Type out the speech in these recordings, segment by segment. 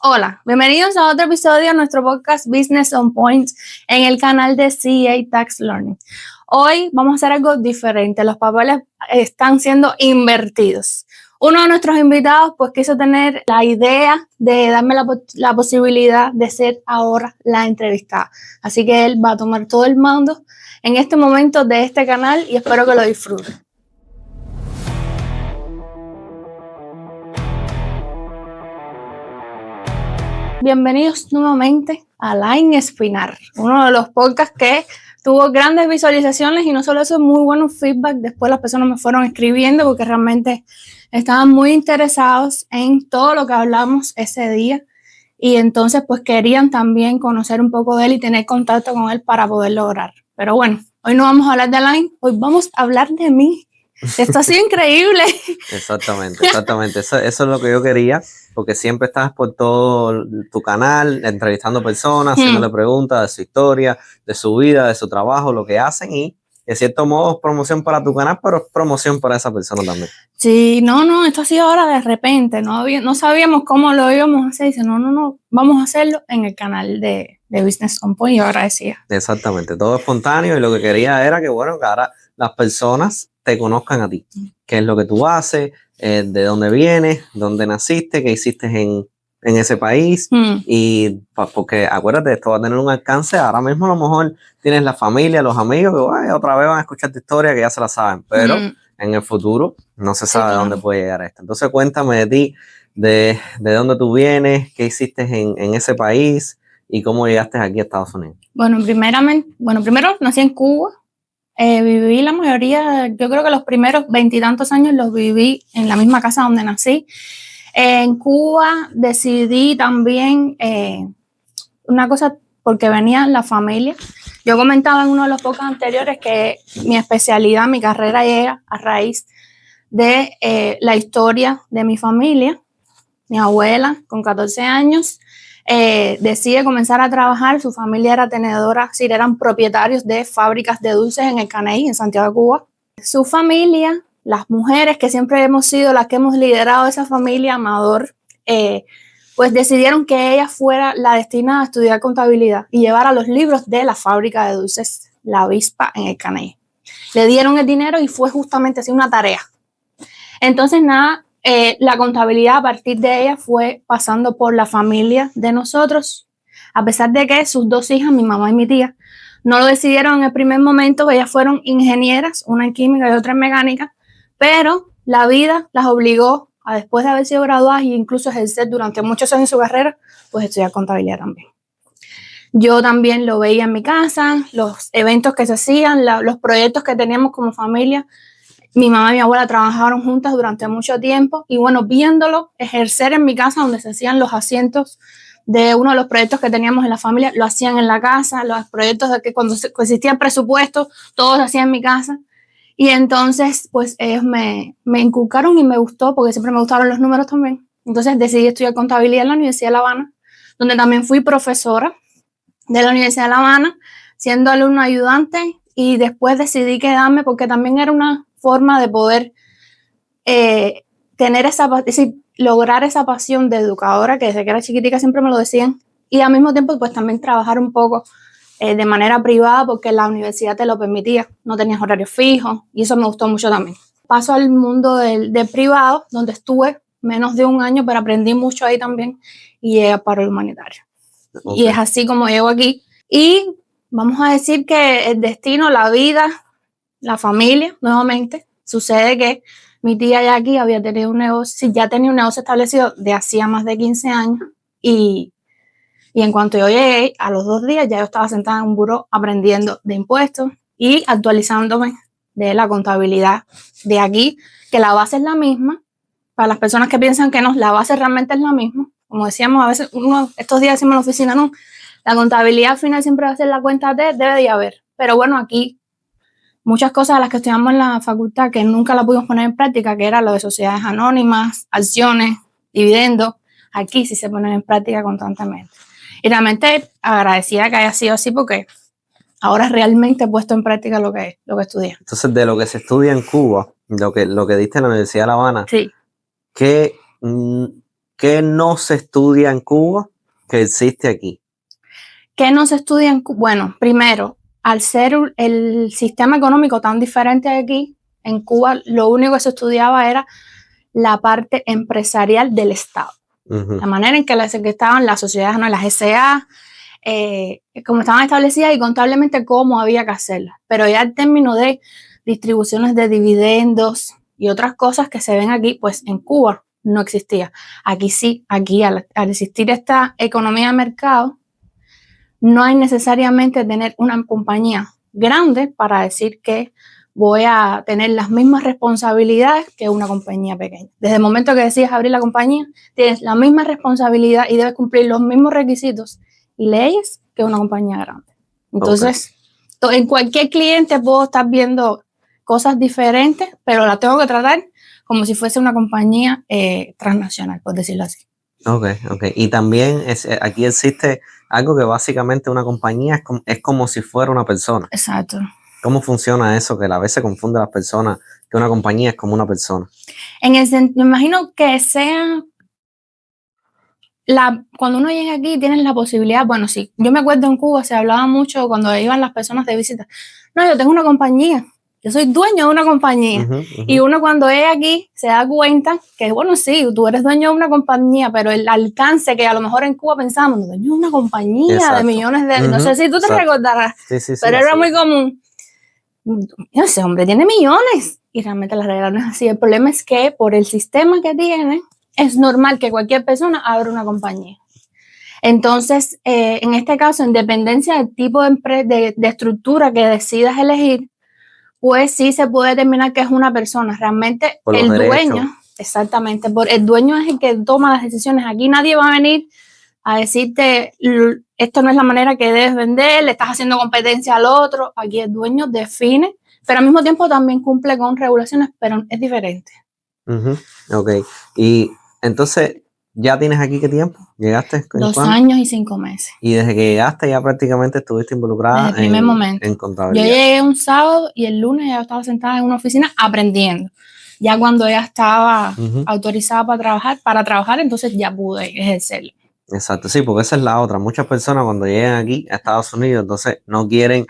Hola, bienvenidos a otro episodio de nuestro podcast Business on Point en el canal de CA Tax Learning. Hoy vamos a hacer algo diferente, los papeles están siendo invertidos. Uno de nuestros invitados pues quiso tener la idea de darme la posibilidad de ser ahora la entrevistada. Así que él va a tomar todo el mando en este momento de este canal y espero que lo disfruten. Bienvenidos nuevamente a Line Espinar, uno de los podcasts que tuvo grandes visualizaciones y no solo eso, muy buenos feedback. Después las personas me fueron escribiendo porque realmente estaban muy interesados en todo lo que hablamos ese día y entonces pues querían también conocer un poco de él y tener contacto con él para poder lograr. Pero bueno, hoy no vamos a hablar de Line, hoy vamos a hablar de mí. Esto ha sido increíble. Exactamente. Eso es lo que yo quería, porque siempre estás por todo tu canal entrevistando personas, haciéndole preguntas de su historia, de su vida, de su trabajo, lo que hacen y de cierto modo es promoción para tu canal, pero es promoción para esa persona también. Sí, no, esto ha sido ahora de repente, no sabíamos cómo lo íbamos a hacer, dice, no, vamos a hacerlo en el canal de Business on Point y yo agradecía. Exactamente, todo espontáneo y lo que quería era que, bueno, que ahora las personas te conozcan a ti, qué es lo que tú haces, de dónde vienes, dónde naciste, qué hiciste en ese país y porque acuérdate, esto va a tener un alcance, ahora mismo a lo mejor tienes la familia, los amigos que otra vez van a escuchar tu historia que ya se la saben, pero en el futuro no se sabe dónde puede llegar esto. Entonces cuéntame de ti, de dónde tú vienes, qué hiciste en ese país y cómo llegaste aquí a Estados Unidos. Bueno, primero nací en Cuba. Viví la mayoría, yo creo que los primeros 20 y tantos años los viví en la misma casa donde nací. En Cuba decidí también una cosa porque venía la familia. Yo comentaba en uno de los podcasts anteriores que mi especialidad, mi carrera llega a raíz de la historia de mi familia. Mi abuela, con 14 años, decide comenzar a trabajar. Su familia era tenedora, sí, eran propietarios de fábricas de dulces en el Caney, en Santiago de Cuba. Su familia, las mujeres que siempre hemos sido las que hemos liderado esa familia Amador, pues decidieron que ella fuera la destinada a estudiar contabilidad y llevar los libros de la fábrica de dulces La Avispa en el Caney. Le dieron el dinero y fue justamente así una tarea. Entonces, nada, la contabilidad a partir de ella fue pasando por la familia de nosotros, a pesar de que sus dos hijas, mi mamá y mi tía, no lo decidieron en el primer momento. Ellas fueron ingenieras, una en química y otra en mecánica, pero la vida las obligó a, después de haber sido graduadas e incluso ejercer durante muchos años su carrera, pues estudiar contabilidad también. Yo también lo veía en mi casa, los eventos que se hacían, los proyectos que teníamos como familia. Mi mamá y mi abuela trabajaron juntas durante mucho tiempo y bueno, viéndolo ejercer en mi casa donde se hacían los asientos de uno de los proyectos que teníamos en la familia, lo hacían en la casa, los proyectos de que cuando existían presupuestos, todos se hacían en mi casa. Y entonces, pues ellos me inculcaron y me gustó porque siempre me gustaron los números también. Entonces decidí estudiar contabilidad en la Universidad de La Habana, donde también fui profesora de la Universidad de La Habana, siendo alumno ayudante y después decidí quedarme porque también era una forma de poder tener lograr esa pasión de educadora que desde que era chiquitica siempre me lo decían y al mismo tiempo pues también trabajar un poco de manera privada porque la universidad te lo permitía, no tenías horarios fijos y eso me gustó mucho también. Paso al mundo del privado donde estuve menos de un año pero aprendí mucho ahí también y llegué para el humanitario. Okay. Y es así como llego aquí y vamos a decir que el destino, la vida, la familia, nuevamente, sucede que mi tía ya aquí había tenido un negocio, ya tenía un negocio establecido de hacía más de 15 años y en cuanto yo llegué, a los 2 días ya yo estaba sentada en un buró aprendiendo de impuestos y actualizándome de la contabilidad de aquí, que la base es la misma. Para las personas que piensan que no, la base realmente es la misma. Como decíamos, a veces estos días decimos en la oficina, no, la contabilidad al final siempre va a ser la cuenta de, debe de haber. Pero bueno, aquí muchas cosas a las que estudiamos en la facultad que nunca las pudimos poner en práctica, que era lo de sociedades anónimas, acciones, dividendos, aquí sí se ponen en práctica constantemente. Y realmente agradecida que haya sido así porque ahora realmente he puesto en práctica lo que estudié. Entonces, de lo que se estudia en Cuba, lo que diste en la Universidad de La Habana, sí. ¿qué ¿qué no se estudia en Cuba que existe aquí? ¿Qué no se estudia en Cuba? Bueno, primero, al ser el sistema económico tan diferente de aquí, en Cuba lo único que se estudiaba era la parte empresarial del Estado. La manera en que estaban las sociedades, ¿no? Las SA, cómo estaban establecidas y contablemente cómo había que hacerlas. Pero ya el término de distribuciones de dividendos y otras cosas que se ven aquí, pues en Cuba no existía. Aquí sí, aquí al existir esta economía de mercado, no hay necesariamente tener una compañía grande para decir que voy a tener las mismas responsabilidades que una compañía pequeña. Desde el momento que decides abrir la compañía, tienes la misma responsabilidad y debes cumplir los mismos requisitos y leyes que una compañía grande. Entonces, en cualquier cliente puedo estar viendo cosas diferentes, pero la tengo que tratar como si fuese una compañía transnacional, por decirlo así. Ok. Y también aquí existe algo que básicamente una compañía es como si fuera una persona. Exacto. ¿Cómo funciona eso? Que a veces se confunde a las personas que una compañía es como una persona. Me imagino que sea cuando uno llega aquí tienes la posibilidad, bueno, sí, yo me acuerdo en Cuba se hablaba mucho cuando iban las personas de visita. No, yo tengo una compañía, yo soy dueño de una compañía. Y uno cuando llega aquí se da cuenta que, bueno, sí, tú eres dueño de una compañía, pero el alcance que a lo mejor en Cuba pensábamos, dueño de una compañía de millones de... No sé si tú te recordarás, sí, pero era muy común. Ese hombre tiene millones y realmente la realidad no es así. El problema es que por el sistema que tiene, es normal que cualquier persona abra una compañía. Entonces, en este caso, en dependencia del tipo de estructura que decidas elegir, pues sí se puede determinar que es una persona. Realmente por el dueño, exactamente, el dueño es el que toma las decisiones. Aquí nadie va a venir a decirte, esto no es la manera que debes vender, le estás haciendo competencia al otro. Aquí el dueño define, pero al mismo tiempo también cumple con regulaciones, pero es diferente. Ok. Y entonces, ¿ya tienes aquí qué tiempo? ¿Llegaste? 2 años y 5 meses. Y desde que llegaste ya prácticamente estuviste involucrada desde el primer momento. En contabilidad. Yo llegué un sábado y el lunes ya estaba sentada en una oficina aprendiendo. Ya cuando ya estaba autorizada para trabajar, entonces ya pude ejercerlo. Exacto, sí, porque esa es la otra. Muchas personas cuando llegan aquí a Estados Unidos, entonces no quieren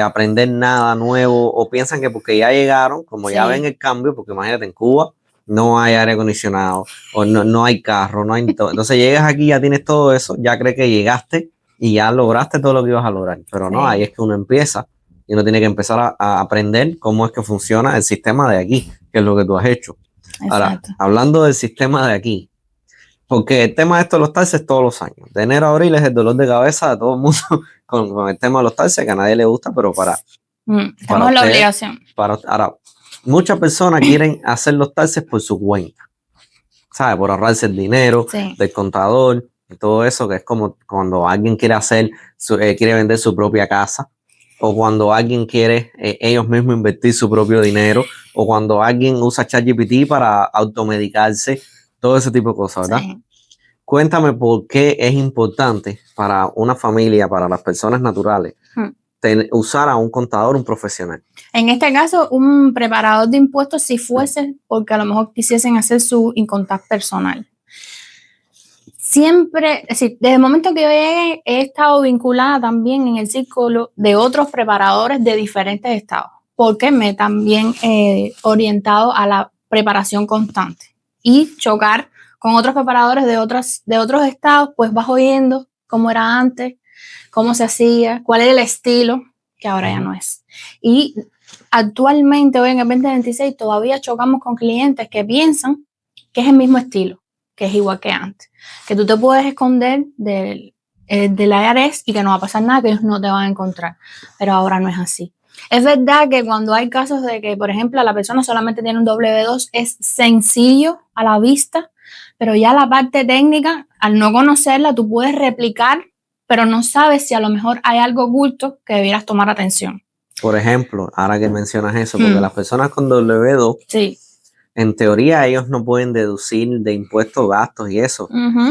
aprender nada nuevo o piensan que porque ya llegaron, como ya ven el cambio, porque imagínate, en Cuba no hay aire acondicionado o no hay carro, no hay todo. Entonces llegas aquí, ya tienes todo eso, ya crees que llegaste y ya lograste todo lo que ibas a lograr. Pero no, ahí es que uno empieza y uno tiene que empezar a aprender cómo es que funciona el sistema de aquí, que es lo que tú has hecho. Exacto. Ahora, hablando del sistema de aquí, porque el tema de esto de los taxes todos los años. De enero a abril es el dolor de cabeza de todo el mundo con el tema de los taxes, que a nadie le gusta, pero para la obligación. Ahora, muchas personas quieren hacer los taxes por su cuenta, ¿sabes? Por ahorrarse el dinero del contador y todo eso, que es como cuando alguien quiere quiere vender su propia casa, o cuando alguien quiere ellos mismos invertir su propio dinero, o cuando alguien usa ChatGPT para automedicarse, todo ese tipo de cosas, ¿verdad? Sí. Cuéntame por qué es importante para una familia, para las personas naturales, usar a un contador, un profesional. En este caso, un preparador de impuestos si fuese porque a lo mejor quisiesen hacer su income tax personal. Siempre, es decir, desde el momento que yo llegué, he estado vinculada también en el círculo de otros preparadores de diferentes estados, porque me he también orientado a la preparación constante y chocar con otros preparadores de otros estados, pues vas oyendo cómo era antes, cómo se hacía, cuál era el estilo, que ahora ya no es. Y actualmente, hoy en el 2026, todavía chocamos con clientes que piensan que es el mismo estilo, que es igual que antes, que tú te puedes esconder del IRS y que no va a pasar nada, que ellos no te van a encontrar, pero ahora no es así. Es verdad que cuando hay casos de que, por ejemplo, la persona solamente tiene un W2, es sencillo a la vista, pero ya la parte técnica, al no conocerla, tú puedes replicar, pero no sabes si a lo mejor hay algo oculto que debieras tomar atención. Por ejemplo, ahora que mencionas eso, porque las personas con W2, en teoría ellos no pueden deducir de impuestos, gastos y eso.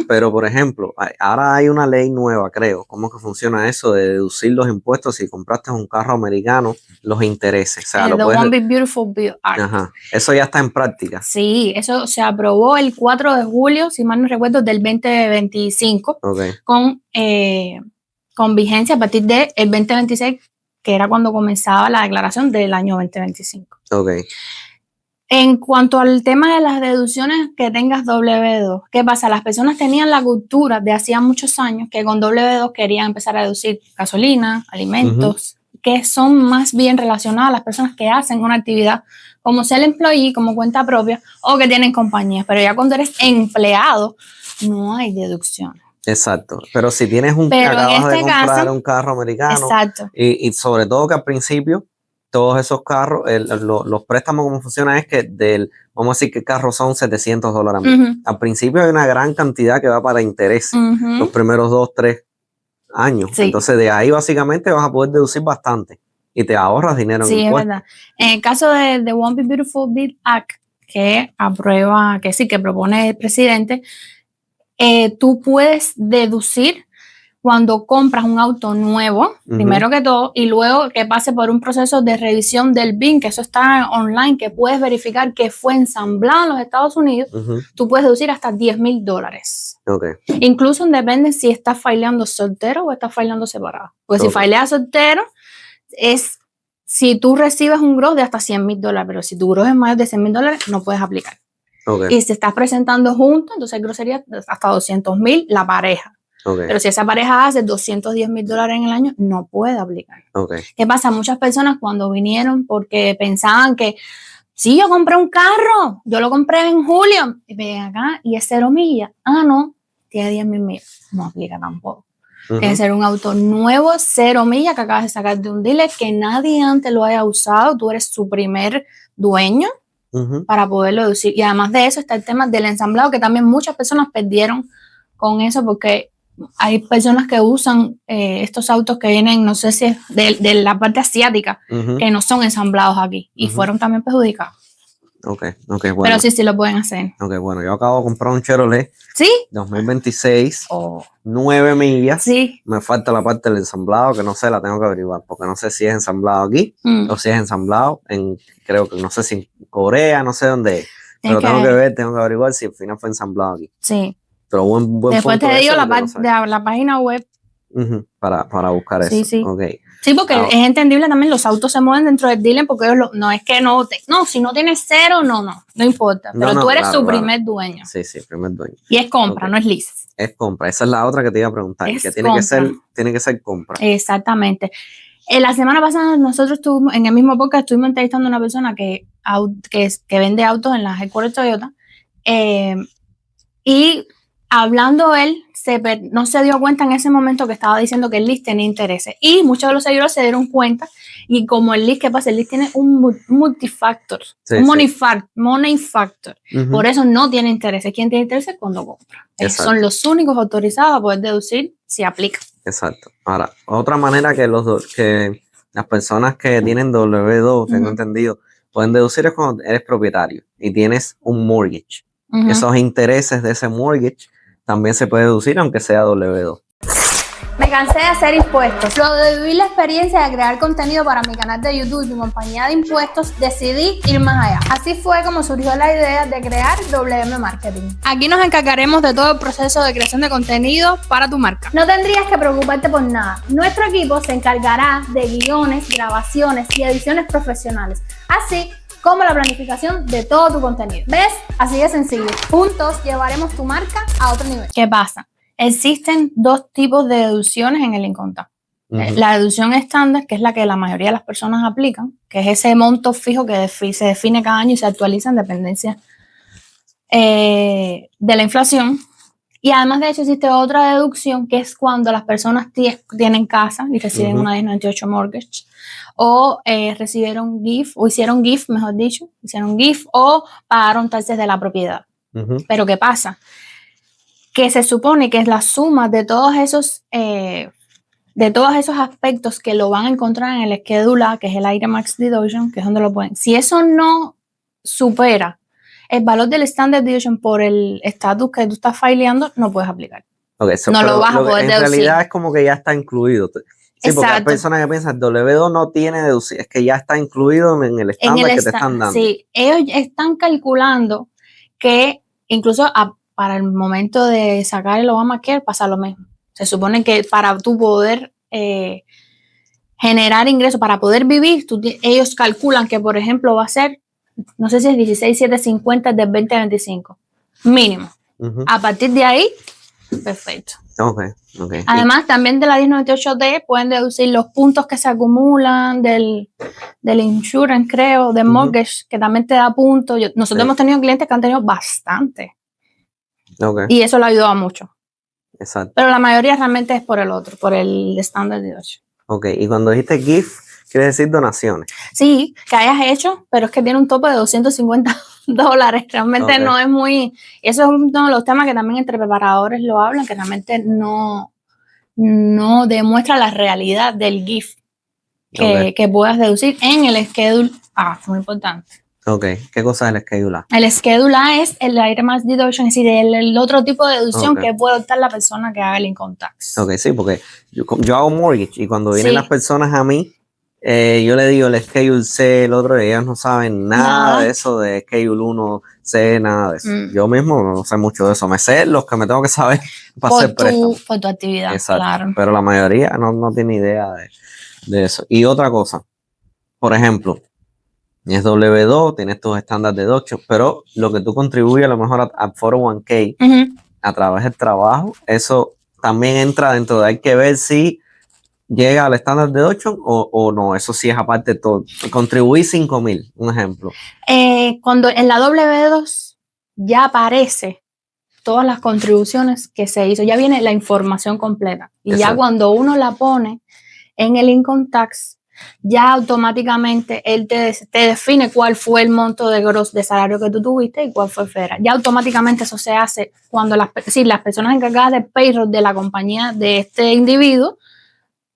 Pero, por ejemplo, ahora hay una ley nueva, creo. ¿Cómo que funciona eso de deducir los impuestos si compraste un carro americano, los intereses? O sea, The One Big Beautiful Bill Act. Ajá. Eso ya está en práctica. Sí, eso se aprobó el 4 de julio, si mal no recuerdo, del 2025, con vigencia a partir del 2026, que era cuando comenzaba la declaración del año 2025. En cuanto al tema de las deducciones que tengas W2, ¿qué pasa? Las personas tenían la cultura de hacía muchos años que con W2 querían empezar a deducir gasolina, alimentos, que son más bien relacionadas a las personas que hacen una actividad como ser employee, como cuenta propia, o que tienen compañías. Pero ya cuando eres empleado, no hay deducción. Exacto. Pero si tienes acabas de comprar un carro americano, exacto. Y sobre todo que al principio todos esos carros, los préstamos, como funciona es que vamos a decir que el carro son $700. Al principio hay una gran cantidad que va para intereses, los primeros 2, 3 años. Sí. Entonces de ahí básicamente vas a poder deducir bastante y te ahorras dinero en impuestos. Sí, es verdad. En el caso de The One Big Beautiful Bill Act, que propone el presidente, tú puedes deducir cuando compras un auto nuevo, primero que todo, y luego que pase por un proceso de revisión del BIN, que eso está online, que puedes verificar que fue ensamblado en los Estados Unidos, tú puedes deducir hasta $10,000. Incluso depende si estás fileando soltero o estás fileando separado. Porque si fileas soltero, si tú recibes un gross de hasta $100,000, pero si tu gross es mayor de $100,000, no puedes aplicar. Y si estás presentando juntos, entonces el gross sería hasta $200,000 la pareja. Pero si esa pareja hace $210,000 en el año, no puede aplicar. ¿Qué pasa? Muchas personas cuando vinieron porque pensaban que sí, yo compré un carro, yo lo compré en julio, y ven acá y es 0 millas. Ah, no, tiene 10,000 millas. No aplica tampoco. Tiene que ser un auto nuevo, 0 millas, que acabas de sacar de un dealer, que nadie antes lo haya usado, tú eres su primer dueño para poderlo deducir. Y además de eso está el tema del ensamblado, que también muchas personas perdieron con eso porque hay personas que usan estos autos que vienen, no sé si es de la parte asiática, que no son ensamblados aquí y fueron también perjudicados. Bueno. Pero sí lo pueden hacer. Bueno, yo acabo de comprar un Chevrolet. ¿Sí? 2026, 9 millas. Sí. Me falta la parte del ensamblado, que no sé, la tengo que averiguar, porque no sé si es ensamblado aquí o si es ensamblado creo que no sé si en Corea, no sé dónde es. Pero tengo que averiguar si al final fue ensamblado aquí. Sí. Pero buen después punto te digo la página web para buscar eso. Sí. Sí, porque es entendible también, los autos se mueven dentro del dealer porque ellos no es que si no tienes cero, no importa, pero tú eres su primer dueño. Sí, primer dueño. Y es compra, no es lease. Es compra, esa es la otra que te iba a preguntar, que tiene que ser compra. Exactamente. La semana pasada nosotros en el mismo podcast estuvimos entrevistando a una persona que vende autos en la headquarters Toyota y hablando él, no se dio cuenta en ese momento que estaba diciendo que el lease tenía intereses. Y muchos de los seguidores se dieron cuenta. Y como el lease, ¿qué pasa? El lease tiene un multifactor, money factor. Por eso no tiene intereses. ¿Quién tiene intereses? Cuando compra. Son los únicos autorizados a poder deducir si aplica. Exacto. Ahora, otra manera que las personas que tienen W2, tengo entendido, pueden deducir es cuando eres propietario y tienes un mortgage. Esos intereses de ese mortgage también se puede deducir aunque sea W2. Me cansé de hacer impuestos. Luego de vivir la experiencia de crear contenido para mi canal de YouTube y mi compañía de impuestos, decidí ir más allá. Así fue como surgió la idea de crear WM Marketing. Aquí nos encargaremos de todo el proceso de creación de contenido para tu marca. No tendrías que preocuparte por nada. Nuestro equipo se encargará de guiones, grabaciones y ediciones profesionales. Así como la planificación de todo tu contenido. ¿Ves? Así de sencillo. Juntos llevaremos tu marca a otro nivel. ¿Qué pasa? Existen 2 tipos de deducciones en el income tax. La deducción estándar, que es la que la mayoría de las personas aplican, que es ese monto fijo que se define cada año y se actualiza en dependencia de la inflación. Y además de eso existe otra deducción, que es cuando las personas tienen casa y reciben una 1098 mortgage, o recibieron gift, o hicieron gift, mejor dicho, o pagaron taxes de la propiedad. Pero ¿qué pasa? Que se supone que es la suma de todos esos aspectos que lo van a encontrar en el Schedule A, que es el Item Max Deduction, que es donde lo pueden. Si eso no supera el valor del standard deduction por el estatus que tú estás fileando, no puedes aplicar. Okay, no lo vas a poder deducir. En realidad es como que ya está incluido. Sí, Exacto. Porque hay personas que piensan, W2 no tiene deducir, es que ya está incluido en el estándar que te están dando. Sí, ellos están calculando que incluso para el momento de sacar el Obamacare pasa lo mismo. Se supone que para tú poder generar ingresos, para poder vivir, ellos calculan que, por ejemplo, va a ser, no sé si es 16,750 del 2025, mínimo. A partir de ahí, perfecto. Okay. Además, también de la 1098D pueden deducir los puntos que se acumulan del insurance, creo, del mortgage, que también te da puntos. Nosotros hemos tenido clientes que han tenido bastante. Y eso lo ha ayudado mucho. Exacto. Pero la mayoría realmente es por el otro, por el standard deduction. Ok, y cuando dijiste gift, quiere decir donaciones. Sí, que hayas hecho, pero es que tiene un tope de $250. Realmente no es muy... Eso es uno de los temas que también entre preparadores lo hablan, que realmente no demuestra la realidad del gift que puedas deducir en el Schedule A. Muy importante. Ok, ¿qué cosa es el Schedule A? El Schedule A es el itemized deduction, es decir, el otro tipo de deducción que puede optar la persona que haga el income tax. Ok, sí, porque yo hago mortgage y cuando vienen las personas a mí, yo le digo el Schedule C, el otro, ellas no saben nada de eso, de Schedule 1, C, nada de eso. Yo mismo no sé mucho de eso, me sé los que me tengo que saber para hacer préstamos. Por tu actividad, exacto, claro. Pero la mayoría no tiene idea de eso. Y otra cosa, por ejemplo, es W2, tienes tus estándares de deduction, pero lo que tú contribuyes a lo mejor a 401k a través del trabajo, eso también entra dentro de, hay que ver si llega al estándar de deduction o no, eso sí es aparte de todo. Contribuí 5,000, un ejemplo. Cuando en la W2 ya aparece todas las contribuciones que se hizo, ya viene la información completa. Y ya cuando uno la pone en el income tax, ya automáticamente él te define cuál fue el monto de gross de salario que tú tuviste y cuál fue el federal. Ya automáticamente eso se hace cuando las personas encargadas del payroll de la compañía de este individuo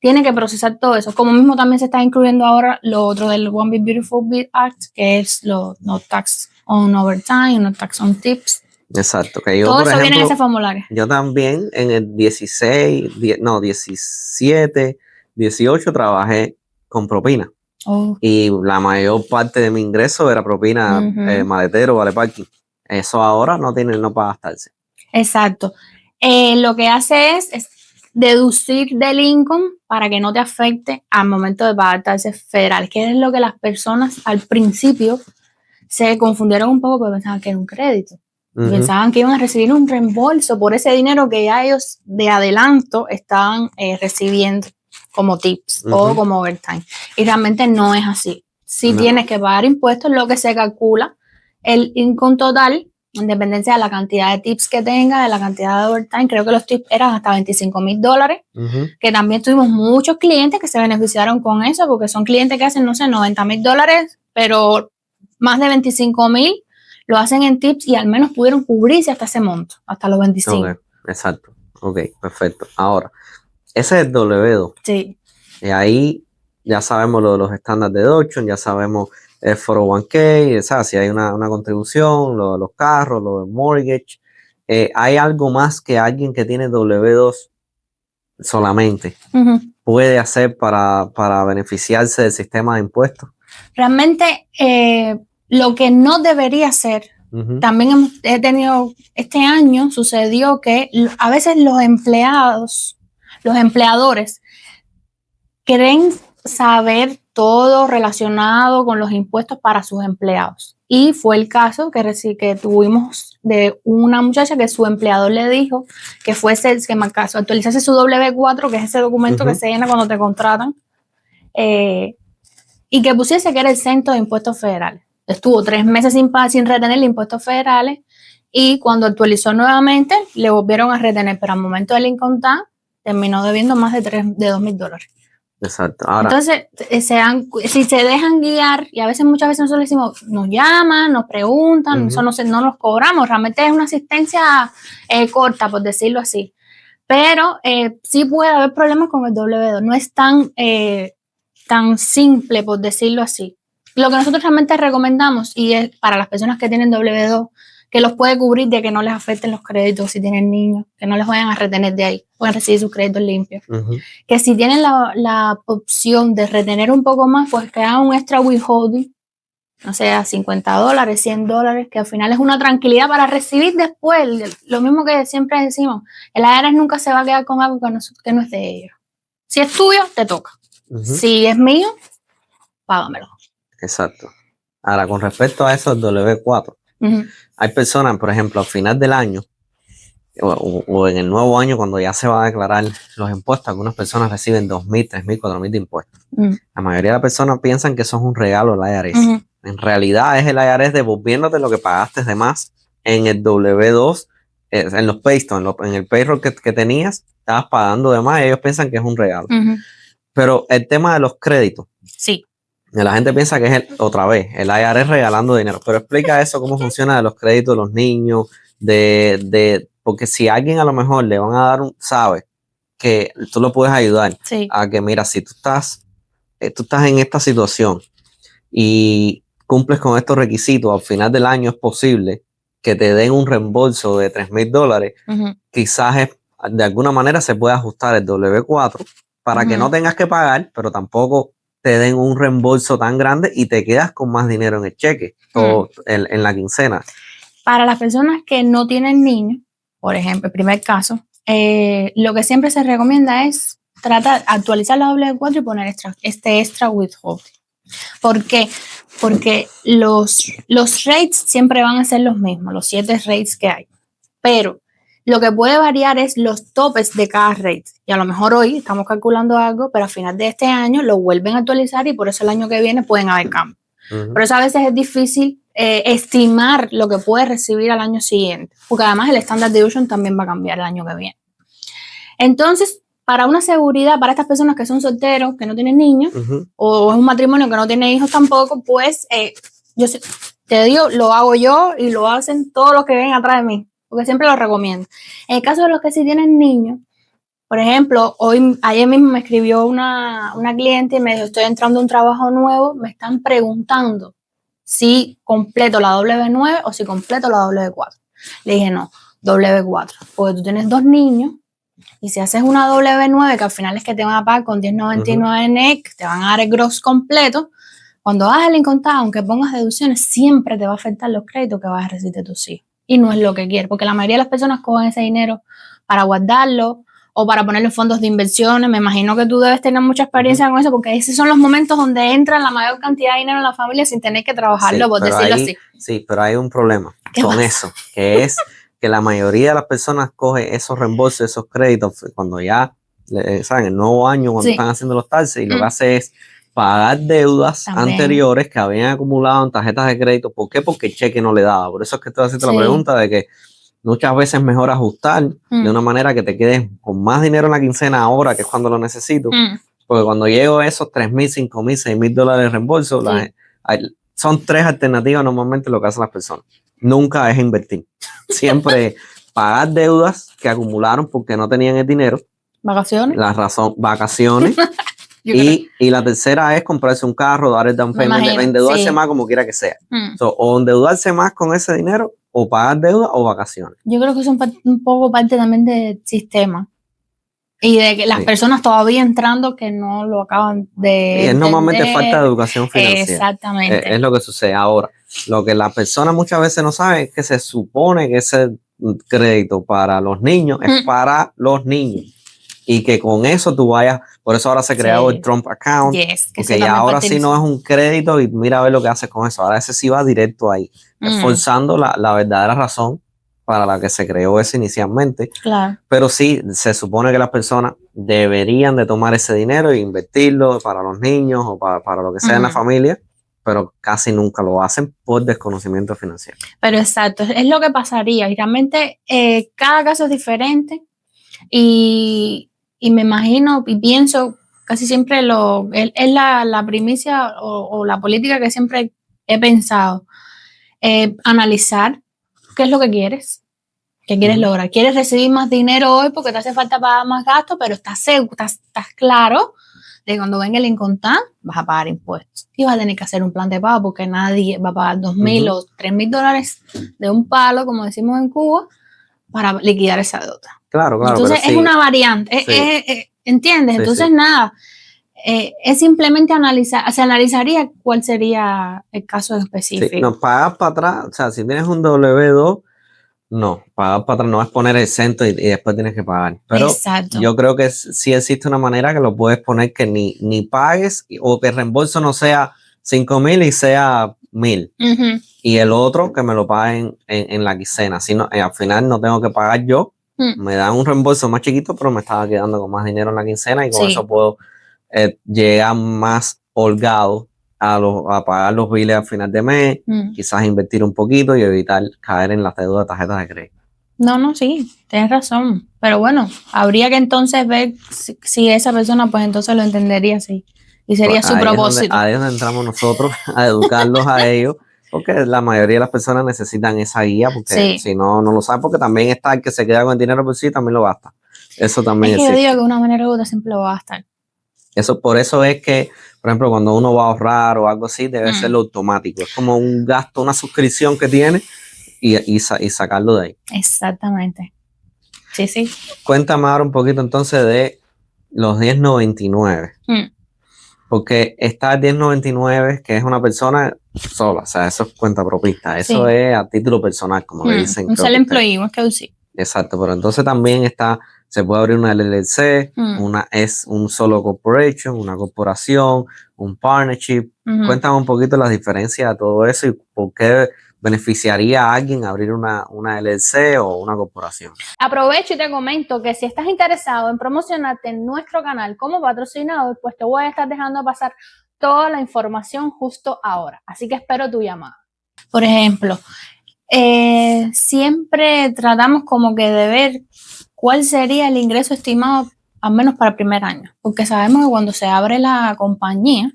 tienen que procesar todo eso. Como mismo también se está incluyendo ahora lo otro del One Big Beautiful Bill Act, que es no tax on overtime, no tax on tips. Exacto. Que yo, todo por eso ejemplo, viene en ese formulario. Yo también en el 17, 18 trabajé con propina. Y la mayor parte de mi ingreso era propina, maletero, vale parking. Eso ahora no para gastarse. Exacto. Lo que hace es deducir del income para que no te afecte al momento de pagar taxes federales, que es lo que las personas al principio se confundieron un poco porque pensaban que era un crédito. Pensaban que iban a recibir un reembolso por ese dinero que ya ellos de adelanto estaban recibiendo como tips o como overtime. Y realmente no es así. Si tienes que pagar impuestos, lo que se calcula el income total, en dependencia de la cantidad de tips que tenga, de la cantidad de overtime. Creo que los tips eran hasta $25,000, que también tuvimos muchos clientes que se beneficiaron con eso, porque son clientes que hacen, no sé, $90,000, pero más de 25,000 lo hacen en tips y al menos pudieron cubrirse hasta ese monto, hasta los 25. Exacto. Ok, perfecto. Ahora, ese es el W2. Sí. Y ahí ya sabemos lo de los estándares de deduction, ya sabemos el 401k, o sea, si hay una contribución, lo de los carros, lo del mortgage. ¿Hay algo más que alguien que tiene W2 solamente puede hacer para beneficiarse del sistema de impuestos? Realmente lo que no debería ser, también he tenido, este año sucedió que a veces los empleadores creen saber todo relacionado con los impuestos para sus empleados. Y fue el caso que tuvimos de una muchacha que su empleador le dijo que actualizase su W4, que es ese documento que se llena cuando te contratan, y que pusiese que era exento de impuestos federales. Estuvo 3 meses sin retener impuestos federales y cuando actualizó nuevamente le volvieron a retener, pero al momento del income tax terminó debiendo más de $2,000. Exacto. Ahora, entonces, si se dejan guiar, y muchas veces nosotros decimos, nos llaman, nos preguntan, eso no los cobramos, realmente es una asistencia corta, por decirlo así. Pero sí puede haber problemas con el W2, no es tan simple, por decirlo así. Lo que nosotros realmente recomendamos, y es para las personas que tienen W2, que los puede cubrir de que no les afecten los créditos si tienen niños, que no les vayan a retener de ahí, pueden recibir sus créditos limpios. Que si tienen la opción de retener un poco más, pues que hagan un extra withholding, no sé, a $50, $100, que al final es una tranquilidad para recibir después. Lo mismo que siempre decimos, el IRS nunca se va a quedar con algo que no es de ellos. Si es tuyo, te toca. Si es mío, págamelo. Exacto. Ahora, con respecto a eso, el W4, hay personas, por ejemplo, al final del año o en el nuevo año, cuando ya se va a declarar los impuestos, algunas personas reciben 2,000, 3,000, 4,000 de impuestos. La mayoría de las personas piensan que eso es un regalo del IRS. En realidad es el IRS devolviéndote lo que pagaste de más en el W2, en los paystones, en el payroll que tenías, estabas pagando de más y ellos piensan que es un regalo. Pero el tema de los créditos. Sí. La gente piensa que es otra vez el IRS regalando dinero, pero explica eso, cómo funciona de los créditos de los niños, porque si a alguien a lo mejor le van a dar sabe que tú lo puedes ayudar a que, mira, si tú estás en esta situación y cumples con estos requisitos, al final del año es posible que te den un reembolso de $3,000, quizás de alguna manera se puede ajustar el W4 para que no tengas que pagar, pero tampoco te den un reembolso tan grande y te quedas con más dinero en el cheque o en la quincena. Para las personas que no tienen niños, por ejemplo, el primer caso, lo que siempre se recomienda es tratar de actualizar la W4 y poner este extra withholding. ¿Por qué? Porque los rates siempre van a ser los mismos, los 7 rates que hay, pero lo que puede variar es los topes de cada rate. Y a lo mejor hoy estamos calculando algo, pero a final de este año lo vuelven a actualizar y por eso el año que viene pueden haber cambios. Por eso a veces es difícil estimar lo que puede recibir al año siguiente, porque además el standard deduction también va a cambiar el año que viene. Entonces, para una seguridad, para estas personas que son solteros, que no tienen niños, o es un matrimonio que no tiene hijos tampoco, pues yo te digo, lo hago yo y lo hacen todos los que ven atrás de mí, porque siempre lo recomiendo. En el caso de los que sí tienen niños, por ejemplo, ayer mismo me escribió una cliente y me dijo, estoy entrando a un trabajo nuevo, me están preguntando si completo la W9 o si completo la W4. Le dije, no, W4, porque tú tienes 2 niños y si haces una W9, que al final es que te van a pagar con $10.99 en NEC, te van a dar el gross completo, cuando hagas el incontado, aunque pongas deducciones, siempre te va a afectar los créditos que vas a recibir de tus hijos. Y no es lo que quieres, porque la mayoría de las personas cogen ese dinero para guardarlo o para ponerlo en fondos de inversiones. Me imagino que tú debes tener mucha experiencia con eso, porque esos son los momentos donde entra la mayor cantidad de dinero en la familia sin tener que trabajarlo, por decirlo así. Sí, pero hay un problema con eso, que es que la mayoría de las personas coge esos reembolsos, esos créditos, cuando ya, ¿saben? El nuevo año, cuando están haciendo los taxes, y lo que hace es pagar deudas anteriores que habían acumulado en tarjetas de crédito. ¿Por qué? Porque el cheque no le daba. Por eso es que estoy haciendo la pregunta de que muchas veces es mejor ajustar de una manera que te quedes con más dinero en la quincena ahora, que es cuando lo necesito. Porque cuando llego a esos $3,000, $5,000, $6,000 de reembolso, son 3 alternativas normalmente lo que hacen las personas. Nunca es invertir. Siempre pagar deudas que acumularon porque no tenían el dinero. Vacaciones. Vacaciones. Y la tercera es comprarse un carro, dar el down payment, endeudarse más como quiera que sea. O endeudarse más con ese dinero, o pagar deuda o vacaciones. Yo creo que es un poco parte también del sistema. Y de que las personas todavía entrando que no lo acaban de es normalmente falta de educación financiera. Exactamente. Es lo que sucede. Ahora, lo que las personas muchas veces no saben es que se supone que ese crédito para los niños es para los niños. Y que con eso tú vayas, por eso ahora se ha creado el Trump Account, porque ya ahora sí no es un crédito y mira a ver lo que haces con eso. Ahora ese sí va directo ahí, esforzando la verdadera razón para la que se creó eso inicialmente. Claro. Pero sí, se supone que las personas deberían de tomar ese dinero e invertirlo para los niños o para lo que sea en la familia, pero casi nunca lo hacen por desconocimiento financiero. Pero exacto, es lo que pasaría. Y realmente cada caso es diferente y me imagino y pienso casi siempre es la primicia o la política que siempre he pensado. Analizar qué es lo que quieres, ¿Qué quieres lograr? ¿Quieres recibir más dinero hoy porque te hace falta pagar más gastos, pero estás claro de que cuando venga el incontán vas a pagar impuestos? Y vas a tener que hacer un plan de pago porque nadie va a pagar $2,000 o $3,000 de un palo, como decimos en Cuba, para liquidar esa deuda. Claro, Entonces es una variante, ¿entiendes? Sí, Entonces nada, es simplemente analizar, se analizaría cuál sería el caso específico. Sí, no, pagar para atrás, o sea, si tienes un W2, no, pagar para atrás no es poner el centro y después tienes que pagar. Pero Exacto. yo creo que sí existe una manera que lo puedes poner que ni pagues o que el reembolso no sea 5,000 y sea 1,000. Y el otro que me lo paguen en la quincena. Si no, al final no tengo que pagar yo. Me dan un reembolso más chiquito, pero me estaba quedando con más dinero en la quincena y con eso puedo llegar más holgado a pagar los biles al final de mes, quizás invertir un poquito y evitar caer en las deudas de tarjetas de crédito. No, sí, tienes razón. Pero bueno, habría que entonces ver si esa persona pues entonces lo entendería así. Y sería Pues su propósito. Ahí es donde entramos nosotros a educarlos a ellos, porque la mayoría de las personas necesitan esa guía, porque si no, no lo saben, porque también está el que se queda con el dinero por sí, también lo gasta. Eso también es que yo digo que de una manera u otra siempre lo va a gastar. Por eso es que, por ejemplo, cuando uno va a ahorrar o algo así, debe serlo automático. Es como un gasto, una suscripción que tiene y sacarlo de ahí. Exactamente. Sí. Cuéntame ahora un poquito entonces de los 1099. Porque está el 1099, que es una persona sola, o sea, eso es cuenta propista. Eso es a título personal, como le dicen. Un solo employee, un SQDC. Exacto, pero entonces también se puede abrir una LLC, es un solo corporation, una corporación, un partnership. Cuéntame un poquito las diferencias de todo eso y por qué beneficiaría a alguien abrir una LLC o una corporación. Aprovecho y te comento que si estás interesado en promocionarte en nuestro canal como patrocinador, pues te voy a estar dejando pasar toda la información justo ahora. Así que espero tu llamada. Por ejemplo, siempre tratamos como que de ver cuál sería el ingreso estimado, al menos para el primer año, porque sabemos que cuando se abre la compañía,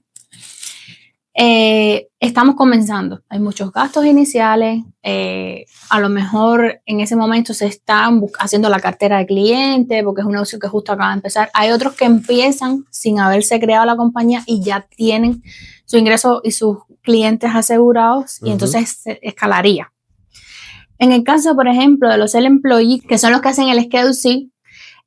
estamos comenzando, hay muchos gastos iniciales, a lo mejor en ese momento se están haciendo la cartera de cliente porque es un negocio que justo acaba de empezar. Hay otros que empiezan sin haberse creado la compañía y ya tienen su ingreso y sus clientes asegurados y entonces se escalaría. En el caso, por ejemplo, de los employees, que son los que hacen el Schedule C,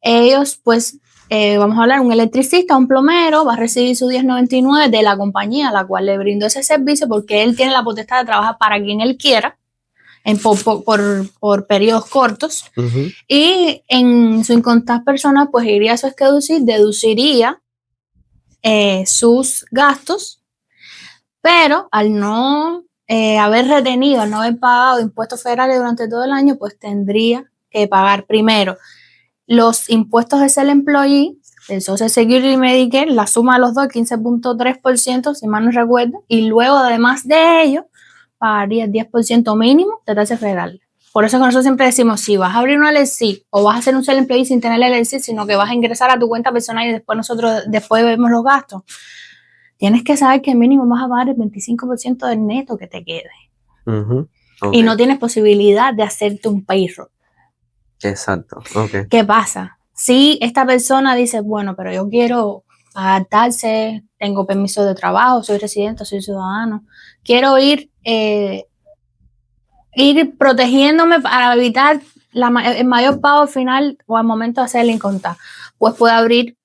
ellos pues vamos a hablar, un electricista, un plomero, va a recibir su 1099 de la compañía a la cual le brindó ese servicio porque él tiene la potestad de trabajar para quien él quiera por periodos cortos. Y en su income personal pues iría a su Schedule C, deduciría sus gastos, pero al no haber retenido, al no haber pagado impuestos federales durante todo el año, pues tendría que pagar primero los impuestos de ser employee, el Social Security y Medicare, la suma de los dos, 15.3%, si mal no recuerdo, y luego, además de ello, pagaría el 10% mínimo de tasas federales. Por eso que nosotros siempre decimos, si vas a abrir una LLC o vas a hacer un solo employee sin tener la LLC, sino que vas a ingresar a tu cuenta personal y después vemos los gastos, tienes que saber que mínimo vas a pagar el 25% del neto que te quede. Y no tienes posibilidad de hacerte un payroll. Exacto. ¿Qué pasa? Si esta persona dice, bueno, pero yo quiero adaptarse, tengo permiso de trabajo, soy residente, soy ciudadano, quiero ir protegiéndome para evitar el mayor pago al final o al momento de hacer el income tax, pues puede abrir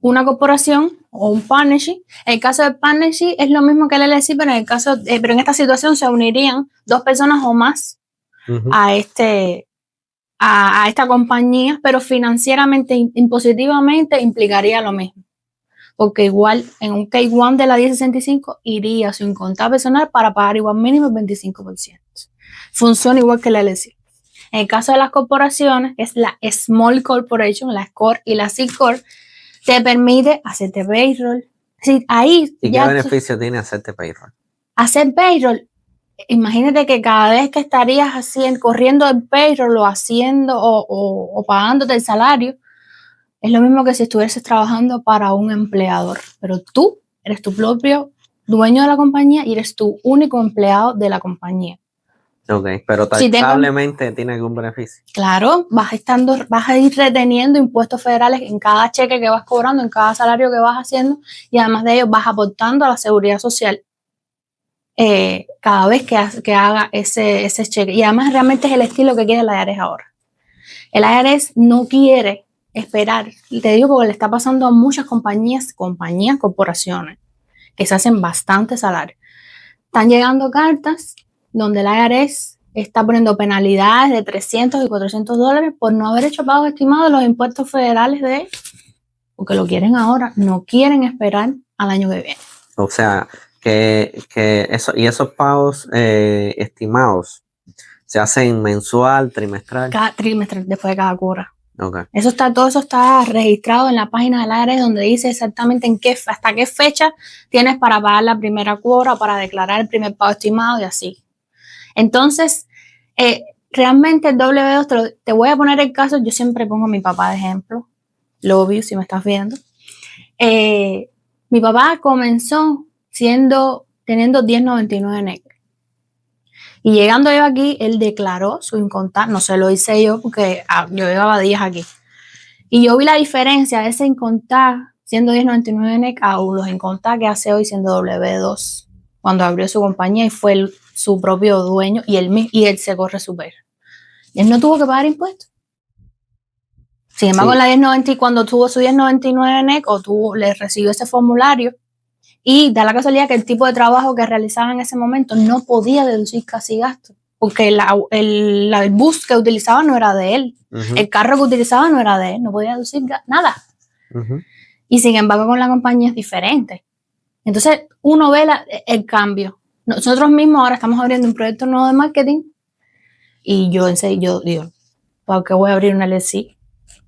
una corporación o un partnership. El caso del partnership es lo mismo que el LLC, pero en esta situación se unirían dos personas o más a esta compañía, pero financieramente, impositivamente, implicaría lo mismo. Porque igual en un K1 de la 1065 iría sin contar personal para pagar igual mínimo el 25%. Funciona igual que la LLC. En el caso de las corporaciones, que es la Small Corporation, la SCOR y la C-Corp, te permite hacerte payroll. Sí, ahí ¿Y qué beneficio tiene hacerte payroll? Hacer payroll, imagínate que cada vez que estarías corriendo el payroll o haciendo o pagándote el salario, es lo mismo que si estuvieses trabajando para un empleador, pero tú eres tu propio dueño de la compañía y eres tu único empleado de la compañía. Ok, pero taxablemente tiene algún beneficio. Claro, vas a ir reteniendo impuestos federales en cada cheque que vas cobrando, en cada salario que vas haciendo, y además de ello vas aportando a la seguridad social cada vez que haga ese cheque. Y además realmente es el estilo que quiere el IRS ahora. El IRS no quiere esperar, y te digo porque le está pasando a muchas compañías, corporaciones, que se hacen bastante salario. Están llegando cartas donde el IRS está poniendo penalidades de $300 y $400 por no haber hecho pagos estimados de los impuestos federales porque lo quieren ahora, no quieren esperar al año que viene. O sea, que esos pagos estimados se hacen mensual, trimestral. Cada trimestre, después de cada cobra. Okay. Todo eso está registrado en la página del IRS donde dice exactamente hasta qué fecha tienes para pagar la primera cuota, para declarar el primer pago estimado y así. Entonces, realmente el W2, te voy a poner el caso, yo siempre pongo a mi papá de ejemplo, love you si me estás viendo. Mi papá comenzó teniendo 1099 NEC. Y llegando yo aquí, él declaró su incontar, no se lo hice yo porque yo llevaba días aquí. Y yo vi la diferencia de ese incontar siendo 1099 NEC a los incontar que hace hoy siendo W2, cuando abrió su compañía y fue su propio dueño y él se corre súper. Y él no tuvo que pagar impuestos. Sin embargo, sí. En la 1090, cuando tuvo su 1099 NEC le recibió ese formulario y da la casualidad que el tipo de trabajo que realizaba en ese momento no podía deducir casi gastos, porque el bus que utilizaba no era de él, el carro que utilizaba no era de él, no podía deducir nada. Y sin embargo, con la compañía es diferente. Entonces, uno ve el cambio. Nosotros mismos ahora estamos abriendo un proyecto nuevo de marketing y yo digo, ¿para qué voy a abrir una LLC?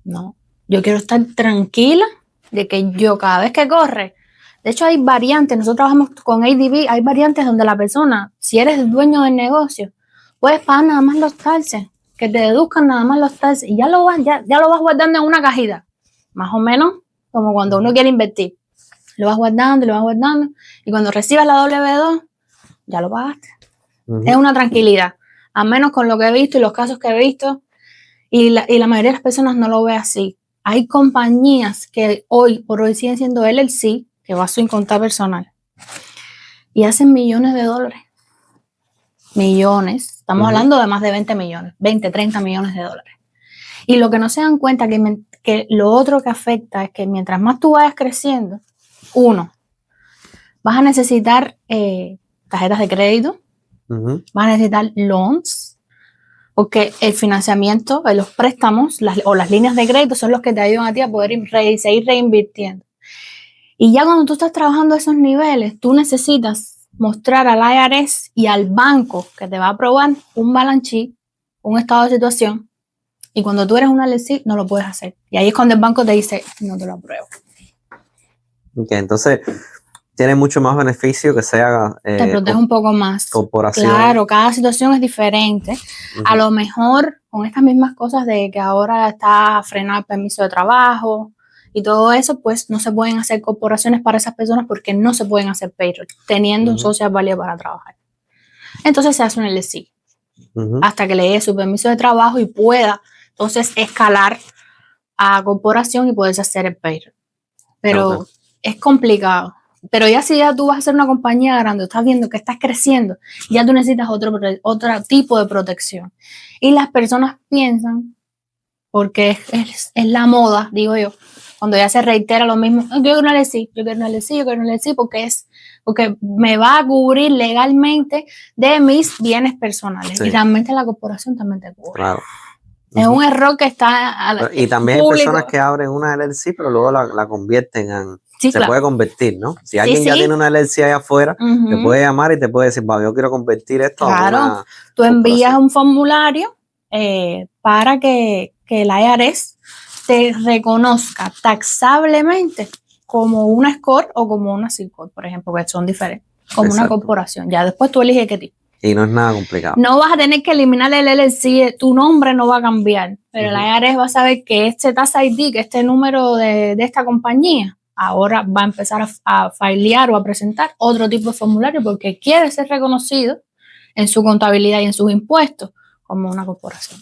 No, yo quiero estar tranquila de que yo cada vez que corre, de hecho hay variantes, nosotros trabajamos con ADV, hay variantes donde la persona, si eres el dueño del negocio, puedes pagar nada más los taxes, que te deduzcan nada más los taxes y ya lo vas guardando en una cajita, más o menos como cuando uno quiere invertir. Lo vas guardando y cuando recibas la W2, ya lo pagaste. Es una tranquilidad, al menos con lo que he visto y los casos que he visto, y la mayoría de las personas no lo ve así. Hay compañías que hoy por hoy siguen siendo LLC, que va a su incontar personal, y hacen millones de dólares. Millones. Estamos hablando de más de 20 millones, 20, 30 millones de dólares. Y lo que no se dan cuenta que lo otro que afecta es que mientras más tú vayas creciendo, vas a necesitar tarjetas de crédito, vas a necesitar loans, porque el financiamiento, los préstamos o las líneas de crédito son los que te ayudan a ti a poder seguir reinvirtiendo. Y ya cuando tú estás trabajando a esos niveles, tú necesitas mostrar al IRS y al banco que te va a aprobar un balance sheet, un estado de situación, y cuando tú eres una LLC no lo puedes hacer. Y ahí es cuando el banco te dice, no te lo apruebo. Okay, entonces tiene mucho más beneficio que sea te protege un poco más. Corporación. Claro, cada situación es diferente. A lo mejor con estas mismas cosas de que ahora está frenado el permiso de trabajo y todo eso, pues no se pueden hacer corporaciones para esas personas porque no se pueden hacer payroll teniendo un social value para trabajar. Entonces se hace un LLC hasta que le dé su permiso de trabajo y pueda entonces escalar a corporación y poderse hacer el payroll. Pero es complicado. Pero ya si ya tú vas a ser una compañía grande, estás viendo que estás creciendo, ya tú necesitas otro tipo de protección. Y las personas piensan, porque es la moda, digo yo, cuando ya se reitera lo mismo, yo quiero una LLC, porque me va a cubrir legalmente de mis bienes personales. Sí. Y realmente la corporación también te cubre. Claro. Es un error que está... Y también hay personas que abren una LLC, pero luego la convierten en... Sí, se puede convertir, ¿no? Si alguien ya tiene una LLC allá afuera, te puede llamar y te puede decir, yo quiero convertir esto a una... Tú envías un formulario para que el IRS te reconozca taxablemente como una SCOR o como una C-Corp, por ejemplo, que son diferentes, como una corporación. Ya después tú eliges qué tipo. Y no es nada complicado. No vas a tener que eliminar el LLC, tu nombre no va a cambiar, pero la IRS va a saber que este Tax ID, que este número de esta compañía, ahora va a empezar a filear o a presentar otro tipo de formulario porque quiere ser reconocido en su contabilidad y en sus impuestos como una corporación.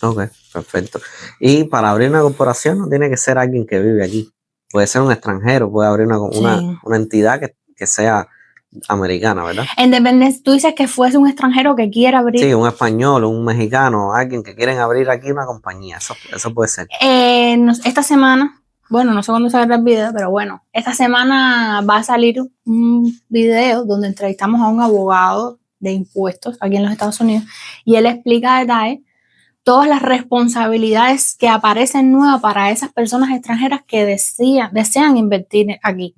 Ok, perfecto. Y para abrir una corporación no tiene que ser alguien que vive aquí. Puede ser un extranjero, puede abrir una entidad que sea americana, ¿verdad? Tú dices que fuese un extranjero que quiera abrir. Sí, un español, un mexicano, alguien que quieren abrir aquí una compañía. Eso puede ser. Esta semana, bueno, no sé cuándo saldrá el video, pero bueno, esta semana va a salir un video donde entrevistamos a un abogado de impuestos aquí en los Estados Unidos y él explica a detalle todas las responsabilidades que aparecen nuevas para esas personas extranjeras que desean invertir aquí.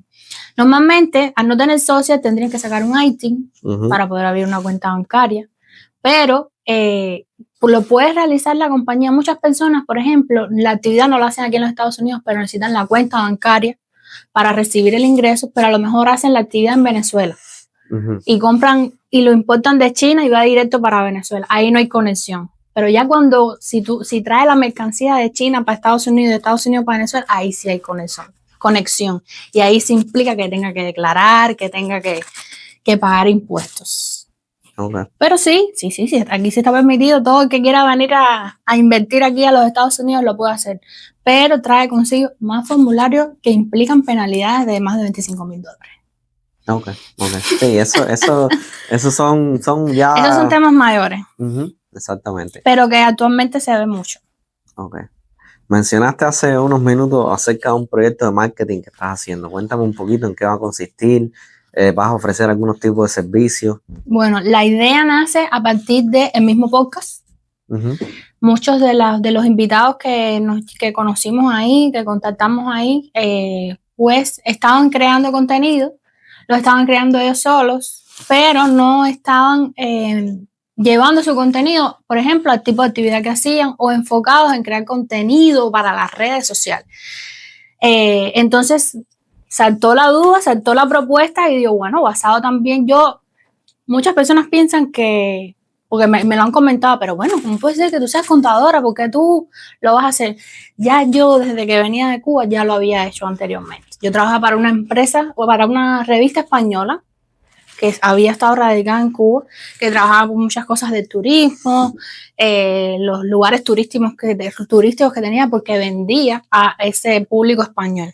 Normalmente, al no tener socios, tendrían que sacar un ITIN para poder abrir una cuenta bancaria, pero lo puede realizar la compañía. Muchas personas, por ejemplo, la actividad no la hacen aquí en los Estados Unidos, pero necesitan la cuenta bancaria para recibir el ingreso, pero a lo mejor hacen la actividad en Venezuela y compran y lo importan de China y va directo para Venezuela. Ahí no hay conexión. Pero ya si traes la mercancía de China para Estados Unidos y de Estados Unidos para Venezuela, ahí sí hay conexión. Y ahí se implica que tenga que declarar, que tenga que pagar impuestos. Okay. Pero sí, aquí sí está permitido. Todo el que quiera venir a invertir aquí a los Estados Unidos lo puede hacer. Pero trae consigo más formularios que implican penalidades de más de $25,000. Ok. Sí, eso son ya... Esos son temas mayores. Exactamente. Pero que actualmente se ve mucho. Ok. Mencionaste hace unos minutos acerca de un proyecto de marketing que estás haciendo. Cuéntame un poquito en qué va a consistir. ¿Vas a ofrecer algunos tipos de servicios? Bueno, la idea nace a partir del mismo podcast. Muchos de los invitados que conocimos ahí, que contactamos ahí, pues estaban creando contenido, lo estaban creando ellos solos, pero no estaban llevando su contenido, por ejemplo, al tipo de actividad que hacían o enfocados en crear contenido para las redes sociales. Entonces, saltó la duda, saltó la propuesta y digo, bueno, basado también muchas personas piensan que, porque me lo han comentado, pero bueno, ¿cómo puede ser que tú seas contadora? ¿Por qué tú lo vas a hacer? Ya yo desde que venía de Cuba ya lo había hecho anteriormente. Yo trabajaba para una empresa o para una revista española que había estado radicada en Cuba, que trabajaba con muchas cosas de turismo, los lugares turísticos que tenía porque vendía a ese público español.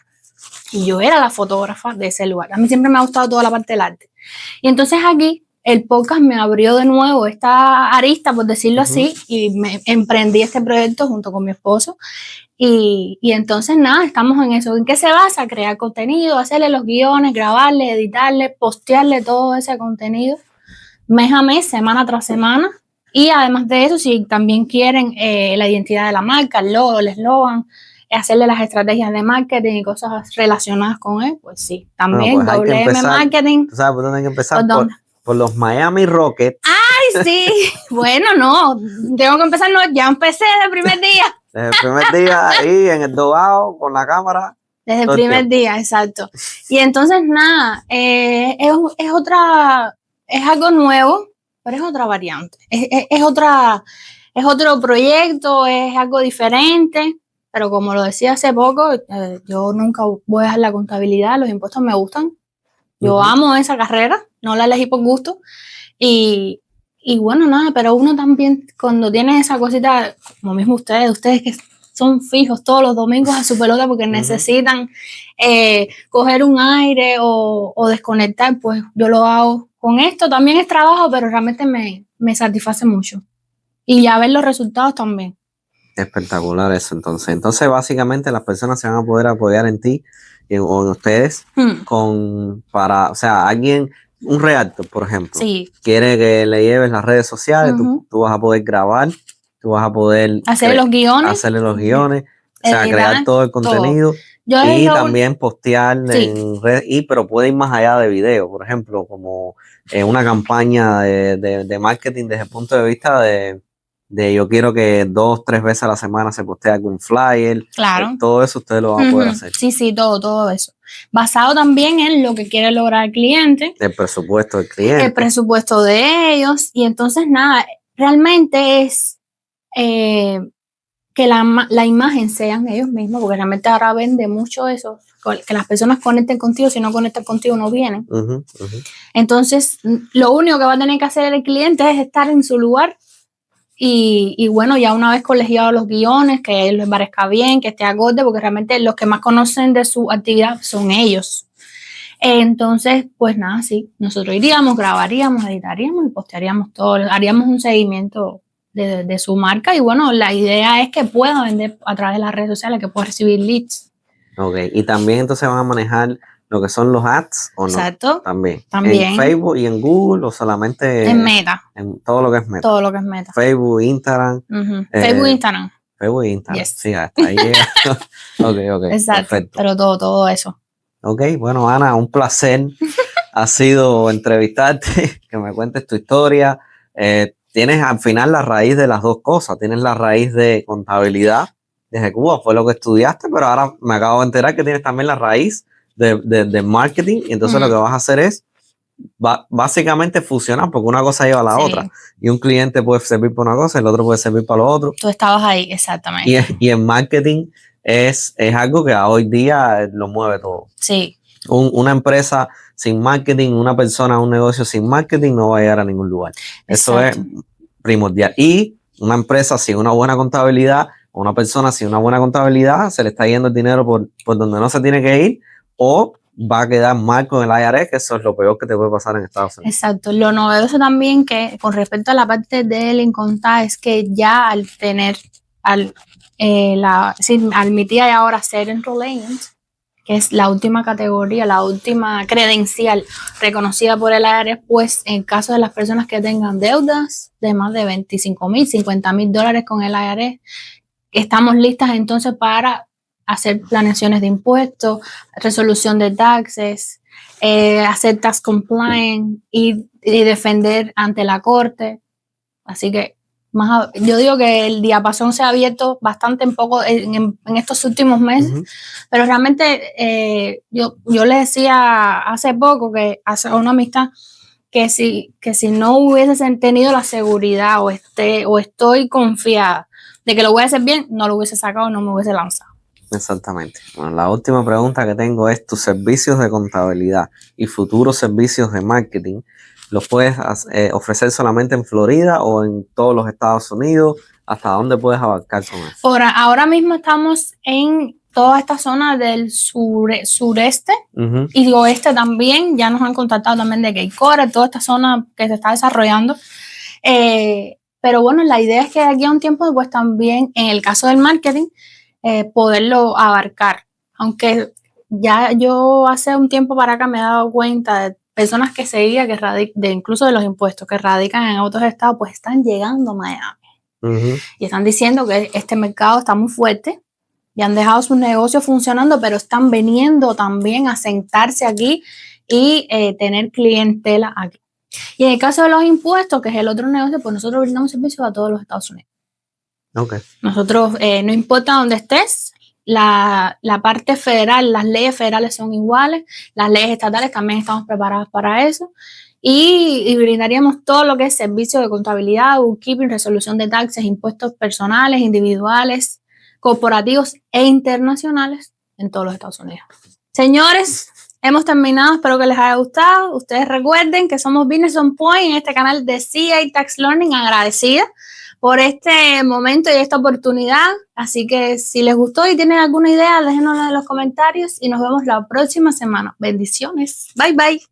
Y yo era la fotógrafa de ese lugar. A mí siempre me ha gustado toda la parte del arte. Y entonces aquí el podcast me abrió de nuevo esta arista, por decirlo así, y me emprendí este proyecto junto con mi esposo. Y entonces nada, estamos en eso. ¿En qué se basa? Crear contenido, hacerle los guiones, grabarle, editarle, postearle todo ese contenido mes a mes, semana tras semana. Y además de eso, si también quieren la identidad de la marca, el logo, el eslogan, hacerle las estrategias de marketing y cosas relacionadas con él, pues sí, también pues WM Marketing. ¿Tú sabes por dónde hay que empezar? Por los Miami Rockets. ¡Ay, sí! Bueno, no, tengo que empezar, no, ya empecé desde el primer día. Desde el primer día ahí en el dogado con la cámara. Desde el primer día, exacto. Y entonces nada, es algo nuevo, pero es otra variante. Es otro proyecto, es algo diferente. Pero como lo decía hace poco, yo nunca voy a dejar la contabilidad, los impuestos me gustan. Yo amo esa carrera, no la elegí por gusto. Y bueno, nada, pero uno también cuando tiene esa cosita, como mismo ustedes que son fijos todos los domingos a su pelota porque necesitan coger un aire o desconectar, pues yo lo hago. Con esto también es trabajo, pero realmente me satisface mucho. Y ya ver los resultados también. Espectacular eso, entonces. Entonces, básicamente, las personas se van a poder apoyar en ti o en ustedes o sea, un realtor, por ejemplo, quiere que le lleves las redes sociales, tú vas a poder grabar, tú vas a poder hacerle los guiones, o sea, crear todo el contenido y también postear en redes, pero puede ir más allá de video, por ejemplo, como una campaña de marketing desde el punto de vista de yo quiero que 2-3 veces a la semana se postee algún flyer. Claro. Todo eso ustedes lo van a poder hacer. Sí, todo eso. Basado también en lo que quiere lograr el cliente. El presupuesto del cliente. El presupuesto de ellos. Y entonces, nada, realmente es que la imagen sean ellos mismos, porque realmente ahora vende mucho eso, que las personas conecten contigo, si no conectan contigo no vienen. Entonces, lo único que va a tener que hacer el cliente es estar en su lugar y bueno, ya una vez colegiados los guiones, que les parezca bien, que esté acorde, porque realmente los que más conocen de su actividad son ellos. Entonces, pues nada, sí, nosotros iríamos, grabaríamos, editaríamos y postearíamos todo, haríamos un seguimiento de su marca y bueno, la idea es que pueda vender a través de las redes sociales, que pueda recibir leads. Ok, y también entonces van a manejar lo que son los ads, ¿o no? Exacto. También. ¿En Facebook y en Google o solamente en Meta? En todo lo que es Meta. Todo lo que es Meta. Facebook, Instagram. Facebook, Instagram. Facebook e Instagram. Yes. Sí, hasta ahí llega. Ok. Exacto. Perfecto. Pero todo eso. Ok, bueno, Ana, un placer ha sido entrevistarte, que me cuentes tu historia. Tienes al final la raíz de las dos cosas. Tienes la raíz de contabilidad desde Cuba, fue lo que estudiaste, pero ahora me acabo de enterar que tienes también la raíz de marketing. Y entonces lo que vas a hacer es básicamente fusionar, porque una cosa lleva a la otra. Y un cliente puede servir para una cosa, el otro puede servir para lo otro. Tú estabas ahí, exactamente. Y en marketing es algo que hoy día lo mueve todo. Sí. Una empresa sin marketing, una persona, un negocio sin marketing no va a llegar a ningún lugar. Eso es primordial. Y una empresa sin una buena contabilidad, una persona sin una buena contabilidad, se le está yendo el dinero por donde no se tiene que ir o va a quedar mal con el IRS, que eso es lo peor que te puede pasar en Estados Unidos. Exacto. Lo novedoso también que con respecto a la parte del income tax es que ya al tener, al mi tía y ahora ser enrollment, que es la última categoría, la última credencial reconocida por el IRS, pues en caso de las personas que tengan deudas de más de $25,000, $50,000 con el IRS, estamos listas entonces para hacer planeaciones de impuestos, resolución de taxes, hacer tax compliance y defender ante la corte. Así que yo digo que el diapasón se ha abierto bastante en estos últimos meses, pero realmente yo le decía hace poco, que hace una amistad, que si no hubiese tenido la seguridad o estoy confiada de que lo voy a hacer bien, no lo hubiese sacado, no me hubiese lanzado. Exactamente. Bueno, la última pregunta que tengo es: tus servicios de contabilidad y futuros servicios de marketing, ¿los puedes ofrecer solamente en Florida o en todos los Estados Unidos? ¿Hasta dónde puedes abarcar con eso? Ahora mismo estamos en toda esta zona del sureste y oeste también. Ya nos han contactado también de Cape Coral, toda esta zona que se está desarrollando. Pero bueno, la idea es que de aquí a un tiempo, pues también en el caso del marketing, poderlo abarcar. Aunque ya yo hace un tiempo para acá me he dado cuenta de personas que seguía, incluso de los impuestos, que radican en otros estados, pues están llegando a Miami. Y están diciendo que este mercado está muy fuerte y han dejado sus negocios funcionando, pero están viniendo también a sentarse aquí y tener clientela aquí. Y en el caso de los impuestos, que es el otro negocio, pues nosotros brindamos servicios a todos los Estados Unidos. Okay. Nosotros, no importa dónde estés, la parte federal, las leyes federales son iguales, las leyes estatales también estamos preparadas para eso. Y brindaríamos todo lo que es servicio de contabilidad, bookkeeping, resolución de taxes, impuestos personales, individuales, corporativos e internacionales en todos los Estados Unidos. Señores, hemos terminado. Espero que les haya gustado. Ustedes recuerden que somos Business On Point en este canal de CA Tax Learning. Agradecida por este momento y esta oportunidad. Así que si les gustó y tienen alguna idea, déjenosla en los comentarios y nos vemos la próxima semana. Bendiciones. Bye, bye.